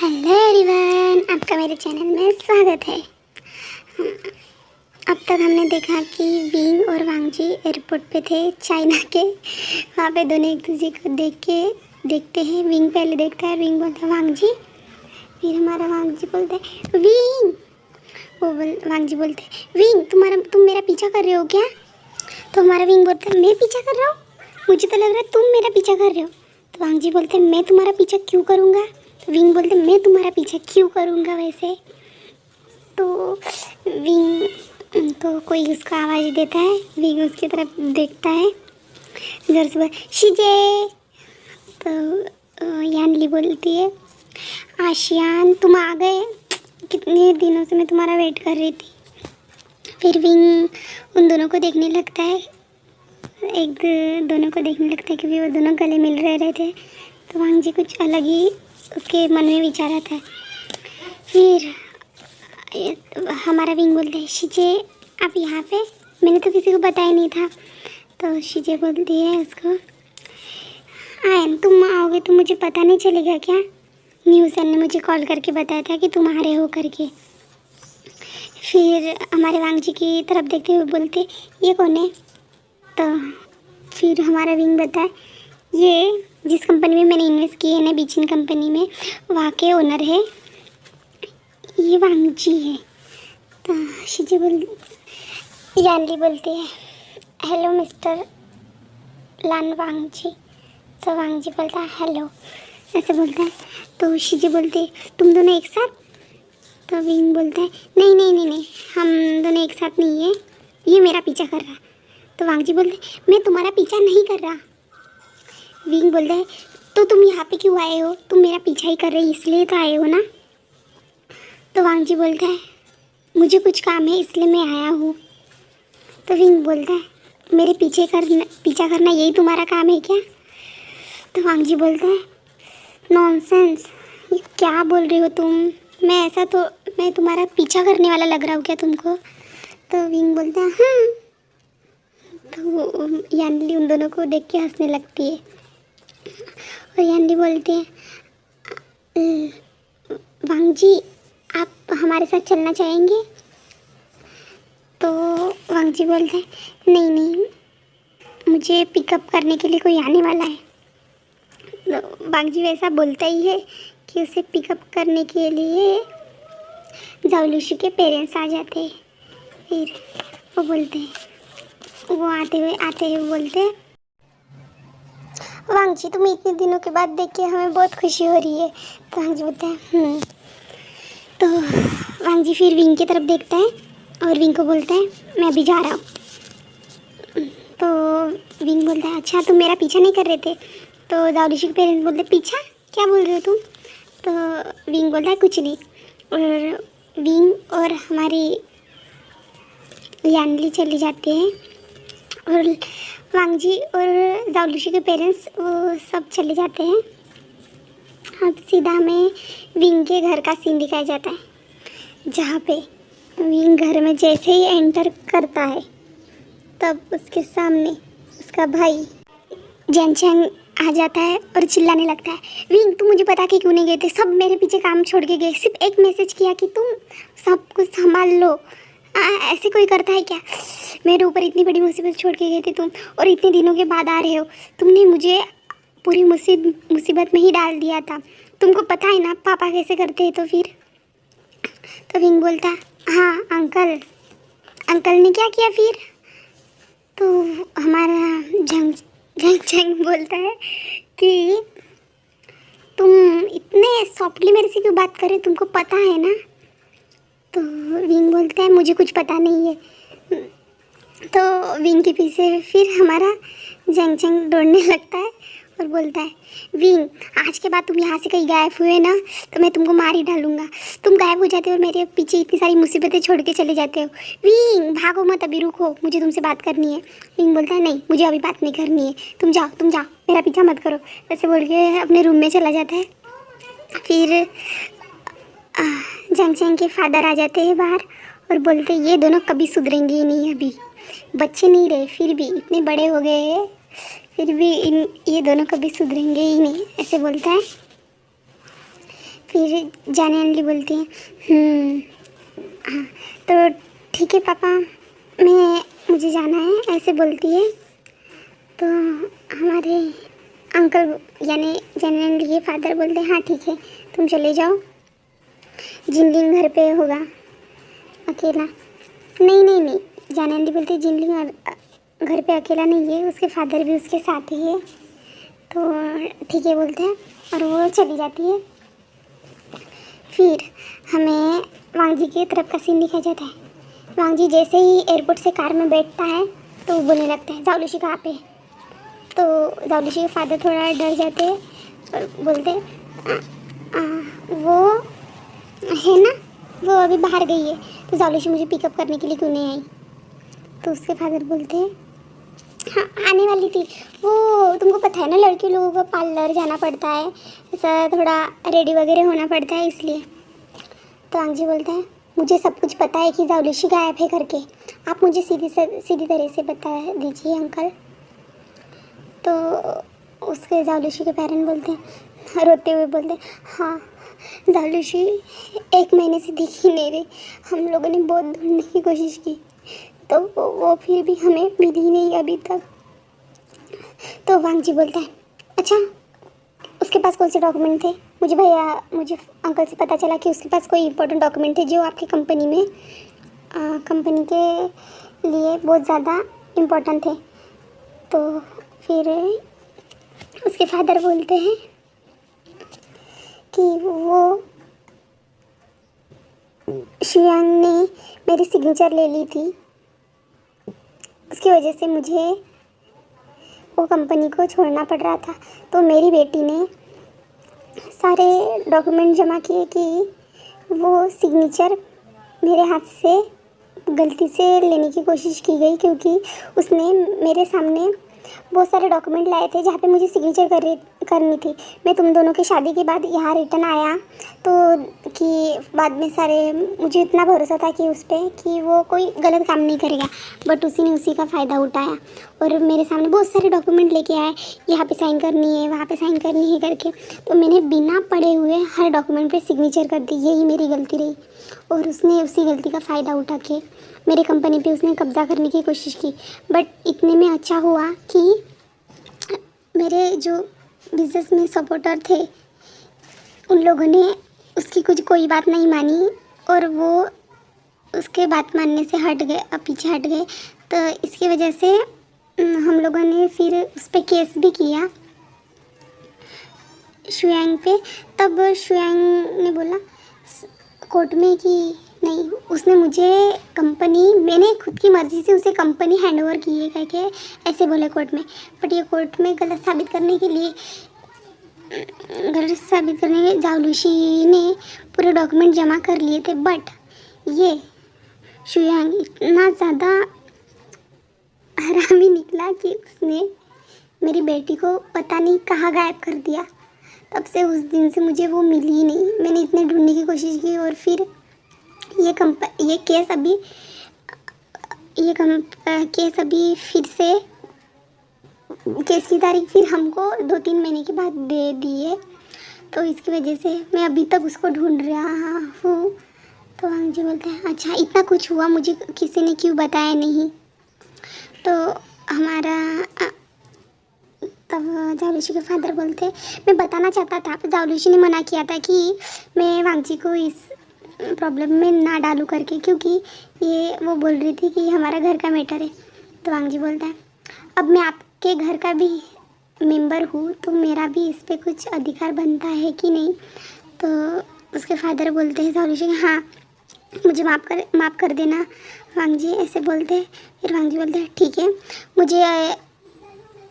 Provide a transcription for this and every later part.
Hello everyone, आपका मेरे channel में स्वागत है। अब तक हमने देखा कि विंग और वांगजी एयरपोर्ट पे थे चाइना के। वहाँ पे दोनों एक दूसरे को देखते हैं। विंग पहले देखता है, विंग बोलता है वांगजी, फिर हमारा वांगजी बोलता है विंग। वांगजी बोलते हैं विंग तुम मेरा पीछा कर रहे हो क्या? तो हमारा विंग बोलता है मैं पीछा कर रहा हूँ, मुझे तो लग रहा है तुम मेरा पीछा कर रहे हो। तो वांगजी बोलते हैं मैं तुम्हारा पीछा क्यों करूँगा? तो विंग बोलते मैं तुम्हारा पीछा क्यों करूँगा वैसे? तो विंग को कोई उसको आवाज़ देता है, विंग उसकी तरफ देखता है, जोर से बोल शिजे। तो यानली बोलती है आशियान तुम आ गए, कितने दिनों से मैं तुम्हारा वेट कर रही थी। फिर विंग उन दोनों को देखने लगता है, दोनों को देखने लगता है क्योंकि वो दोनों गले मिल रहे थे। तो वांगजी कुछ अलग ही उसके मन में विचार आता है। फिर हमारा विंग बोलते हैं शिजे आप यहाँ पे, मैंने तो किसी को बताया नहीं था। तो शिजे बोलती है उसको आयन तुम आओगे तो मुझे पता नहीं चलेगा क्या? न्यूज़न ने मुझे कॉल करके बताया था कि तुम आ रहे हो करके। फिर हमारे वांगजी की तरफ देखते हुए बोलते ये कौन है? तो फिर हमारा विंग बताए ये जिस कंपनी में मैंने इन्वेस्ट की है ना, बीचिंग कंपनी में, वहाँ के ओनर है, ये वांगजी है। तो शिजी यानली बोलती है हेलो मिस्टर लान वांगजी। तो वांगजी बोलता है हेलो, ऐसे बोलता है। तो शिजी बोलती है तुम दोनों एक साथ? तो विंग बोलता है नहीं नहीं नहीं नहीं, हम दोनों एक साथ नहीं है, ये मेरा पीछा कर रहा है। तो वांगजी बोलते हैं मैं तुम्हारा पीछा नहीं कर रहा। विंग बोलता है तो तुम यहाँ पे क्यों आए हो? तुम मेरा पीछा ही कर रहे इसलिए तो आए हो ना? तो वांगजी बोलता है मुझे कुछ काम है इसलिए मैं आया हूँ। तो विंग बोलता है मेरे पीछा करना यही तुम्हारा काम है क्या? तो वांगजी बोलता है नॉनसेंस, ये क्या बोल रहे हो तुम? मैं तुम्हारा पीछा करने वाला लग रहा हूँ क्या तुमको? तो विंग बोलता है हाँ। तो यानली उन दोनों को देख के हंसने लगती है और यानली बोलती है वांगजी आप हमारे साथ चलना चाहेंगे? तो वांगजी बोलता है नहीं नहीं, मुझे पिकअप करने के लिए कोई आने वाला है। तो वांगजी वैसा बोलता ही है कि उसे पिकअप करने के लिए जाओलुशी के पेरेंट्स आ जाते हैं। फिर वो बोलते हैं, वो आते हुए बोलते हैं वांगजी तुम्हें इतने दिनों के बाद देख के हमें बहुत खुशी हो रही है। तो वांगजी बोलता है तो वांगजी फिर विंग की तरफ देखता है और विंग को बोलता है मैं अभी जा रहा हूँ। तो विंग बोलता है अच्छा तुम मेरा पीछा नहीं कर रहे थे? तो जाओलुशी के पेरेंट्स बोलते पीछा क्या बोल रहे हो तुम? तो विंग बोलता है कुछ नहीं। और विंग और हमारी यानली चली जाती है और वांगजी और जाओलुशी के पेरेंट्स वो सब चले जाते हैं। अब सीधा हमें विंग के घर का सीन दिखाया जाता है, जहाँ पे विंग घर में जैसे ही एंटर करता है तब उसके सामने उसका भाई जैनचैंग आ जाता है और चिल्लाने लगता है विंग तुम मुझे बता के क्यों नहीं गए थे? सब मेरे पीछे काम छोड़ के गए, सिर्फ एक मैसेज किया कि तुम सब कुछ संभाल लो। ऐसे कोई करता है क्या? मेरे ऊपर इतनी बड़ी मुसीबत छोड़ के गए थे तुम, और इतने दिनों के बाद आ रहे हो। तुमने मुझे पूरी मुसीबत में ही डाल दिया था, तुमको पता है ना पापा कैसे करते हैं। तो फिर तो विंग बोलता हाँ अंकल ने क्या किया फिर? तो हमारा जंग बोलता है कि तुम इतने सॉफ्टली मेरे से क्यों बात कर रहे, तुमको पता है ना? तो विंग बोलता है मुझे कुछ पता नहीं है। तो विंग के पीछे फिर हमारा जंग दौड़ने लगता है और बोलता है विंग आज के बाद तुम यहाँ से कहीं गायब हुए ना तो मैं तुमको मार ही डालूंगा। तुम गायब हो जाते हो और मेरे पीछे इतनी सारी मुसीबतें छोड़ के चले जाते हो। विंग भागो मत, अभी रुको, मुझे तुमसे बात करनी है। विंग बोलता है नहीं मुझे अभी बात नहीं करनी है, तुम जाओ मेरा पीछा मत करो। ऐसे बोल के अपने रूम में चला जाता है। फिर जंग के फादर आ जाते हैं बाहर और बोलते ये दोनों कभी सुधरेंगे ही नहीं, अभी बच्चे नहीं रहे फिर भी इतने बड़े हो गए हैं फिर भी ये दोनों कभी सुधरेंगे ही नहीं, ऐसे बोलता है। फिर जानवी बोलती है हाँ तो ठीक है पापा, मुझे जाना है, ऐसे बोलती है। तो हमारे अंकल यानी जानवी के फादर बोलते हैं हाँ ठीक है तुम चले जाओ, जिनलिंग घर पे होगा अकेला। नहीं नहीं नहीं, जानवी बोलती है जिनलिंग घर पे अकेला नहीं है, उसके फादर भी उसके साथ ही है। तो ठीक है बोलते हैं और वो चली जाती है। फिर हमें वांगजी की तरफ का सीन दिखाया जाता है। वांगजी जैसे ही एयरपोर्ट से कार में बैठता है तो वो बोलने लगता है जाओलुशी कहाँ पे। तो जाओलुशी के फादर थोड़ा डर जाते हैं और बोलते वो है ना, वो अभी बाहर गई है, तो जाओलुशी मुझे पिकअप करने के लिए क्यों नहीं आई। तो उसके फादर बोलते हैं हाँ आने वाली थी, वो तुमको पता है ना लड़की लोगों को पार्लर जाना पड़ता है, ऐसा थोड़ा रेडी वगैरह होना पड़ता है इसलिए। तो वांगजी बोलता है मुझे सब कुछ पता है कि जाओलुशी गायब है करके, आप मुझे सीधी तरह से बता दीजिए अंकल। तो उसके जाओलुशी के पेरेंट्स बोलते हैं रोते हुए बोलते हैं हाँ जाओलुशी 1 महीने से दिख ही नहीं रही, हम लोगों ने बहुत ढूंढने की कोशिश की तो वो फिर भी हमें मिली ही नहीं अभी तक। तो वांगजी बोलता है अच्छा उसके पास कौन से डॉक्यूमेंट थे। मुझे अंकल से पता चला कि उसके पास कोई इंपॉर्टेंट डॉक्यूमेंट थे जो आपकी कंपनी में कंपनी के लिए बहुत ज़्यादा इम्पोर्टेंट थे। तो फिर उसके फादर बोलते हैं कि वो शियांग ने मेरी सिग्नेचर ले ली थी, उसकी वजह से मुझे वो कंपनी को छोड़ना पड़ रहा था। तो मेरी बेटी ने सारे डॉक्यूमेंट जमा किए कि वो सिग्नेचर मेरे हाथ से गलती से लेने की कोशिश की गई, क्योंकि उसने मेरे सामने बहुत सारे डॉक्यूमेंट लाए थे जहाँ पे मुझे सिग्नेचर करनी थी। मैं तुम दोनों की शादी के बाद यहाँ रिटर्न आया तो कि बाद में सारे मुझे इतना भरोसा था कि उस पर कि वो कोई गलत काम नहीं करेगा, बट उसी का फ़ायदा उठाया और मेरे सामने बहुत सारे डॉक्यूमेंट लेके आए, यहाँ पे साइन करनी है वहाँ पे साइन करनी है करके। तो मैंने बिना पढ़े हुए हर डॉक्यूमेंट पे सिग्नेचर कर दी, यही मेरी गलती रही। और उसने उसी गलती का फ़ायदा उठा के मेरी कंपनी पे उसने कब्ज़ा करने की कोशिश की। बट इतने में अच्छा हुआ कि मेरे जो बिज़नेस में सपोर्टर थे उन लोगों ने उसकी कोई बात नहीं मानी और वो उसके बात मानने से हट गए, पीछे हट गए। तो इसकी वजह से हम लोगों ने फिर उस पर केस भी किया शुयांग पे। तब शुयांग ने बोला कोर्ट में कि नहीं, उसने मुझे मैंने खुद की मर्ज़ी से उसे कंपनी हैंडओवर की है करके ऐसे बोले कोर्ट में। बट ये कोर्ट में गलत साबित करने के लिए जाओलुशी ने पूरे डॉक्यूमेंट जमा कर लिए थे। बट ये शुयांग इतना ज़्यादा हरामी निकला कि उसने मेरी बेटी को पता नहीं कहाँ गायब कर दिया। तब से उस दिन से मुझे वो मिली ही नहीं। मैंने इतने ढूंढने की कोशिश की और फिर ये केस अभी फिर से केस की तारीख फिर हमको 2-3 महीने के बाद दे दी है। तो इसकी वजह से मैं अभी तक उसको ढूंढ रहा हूँ। तो वांगजी बोलते हैं अच्छा इतना कुछ हुआ, मुझे किसी ने क्यों बताया नहीं। तो हमारा तब जाओलुशी के फादर बोलते मैं बताना चाहता था, जाओलुशी ने मना किया था कि मैं वांगजी को इस प्रॉब्लम में ना डालूं करके, क्योंकि ये वो बोल रही थी कि हमारा घर का मैटर है। तो वांगजी बोलता है अब मैं आपके घर का भी मेंबर हूँ तो मेरा भी इस पर कुछ अधिकार बनता है कि नहीं। तो उसके फादर बोलते हैं जाओलुशी हाँ मुझे माफ़ कर देना वांगजी, ऐसे बोलते हैं। फिर वांगजी बोलते हैं ठीक है, मुझे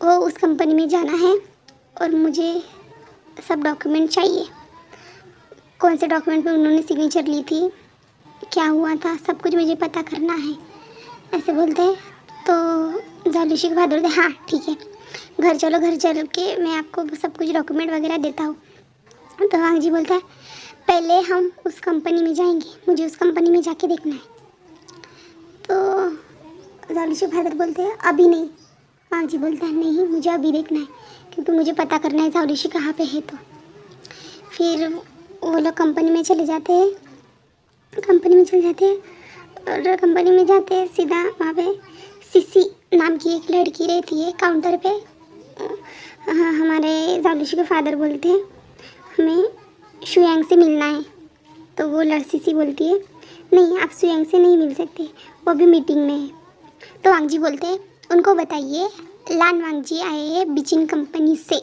वो उस कंपनी में जाना है और मुझे सब डॉक्यूमेंट चाहिए, कौन से डॉक्यूमेंट पे उन्होंने सिग्नेचर ली थी, क्या हुआ था, सब कुछ मुझे पता करना है, ऐसे बोलते हैं। तो जाओलुशी के बाद बोलते हाँ ठीक है, घर चल के मैं आपको सब कुछ डॉक्यूमेंट वगैरह देता हूँ। तो वांगजी बोलता है पहले हम उस कंपनी में जाएंगे, मुझे उस कंपनी में जाके देखना है। तो जाओलुशी के फादर बोलते हैं अभी नहीं। वांगजी बोलता है नहीं मुझे अभी देखना है, क्योंकि मुझे पता करना है जाओलुशी कहाँ पे है। तो फिर वो लोग कंपनी में चले जाते हैं। और कंपनी में जाते हैं सीधा वहाँ पे सिसी नाम की एक लड़की रहती है काउंटर पे। हमारे जालूशी के फादर बोलते हैं हमें शुयांग से मिलना है। तो वो लड़सी बोलती है नहीं, आप शुयांग से नहीं मिल सकते, वो भी मीटिंग में है। तो वांगजी बोलते हैं उनको बताइए लान वांगजी आए हैं बिचिन कंपनी से,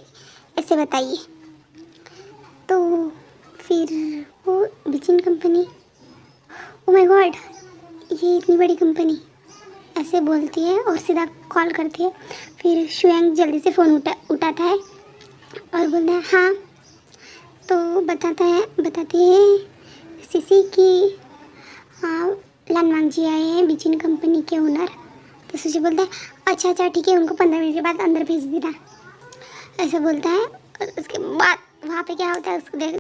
ऐसे बताइए। तो फिर वो बिचिन कंपनी, ओ माय गॉड ये इतनी बड़ी कंपनी, ऐसे बोलती है और सीधा कॉल करती है। फिर शुयांग जल्दी से फ़ोन उठाता है और बोलता है हाँ। तो बताती है सिसी कि लान वांगजी आए हैं बिचिन कंपनी के ओनर। तो सुशी बोलता है अच्छा ठीक है, उनको 15 मिनट के बाद अंदर भेज देना, ऐसा बोलता है। और उसके बाद वहाँ पे क्या होता है उसको देख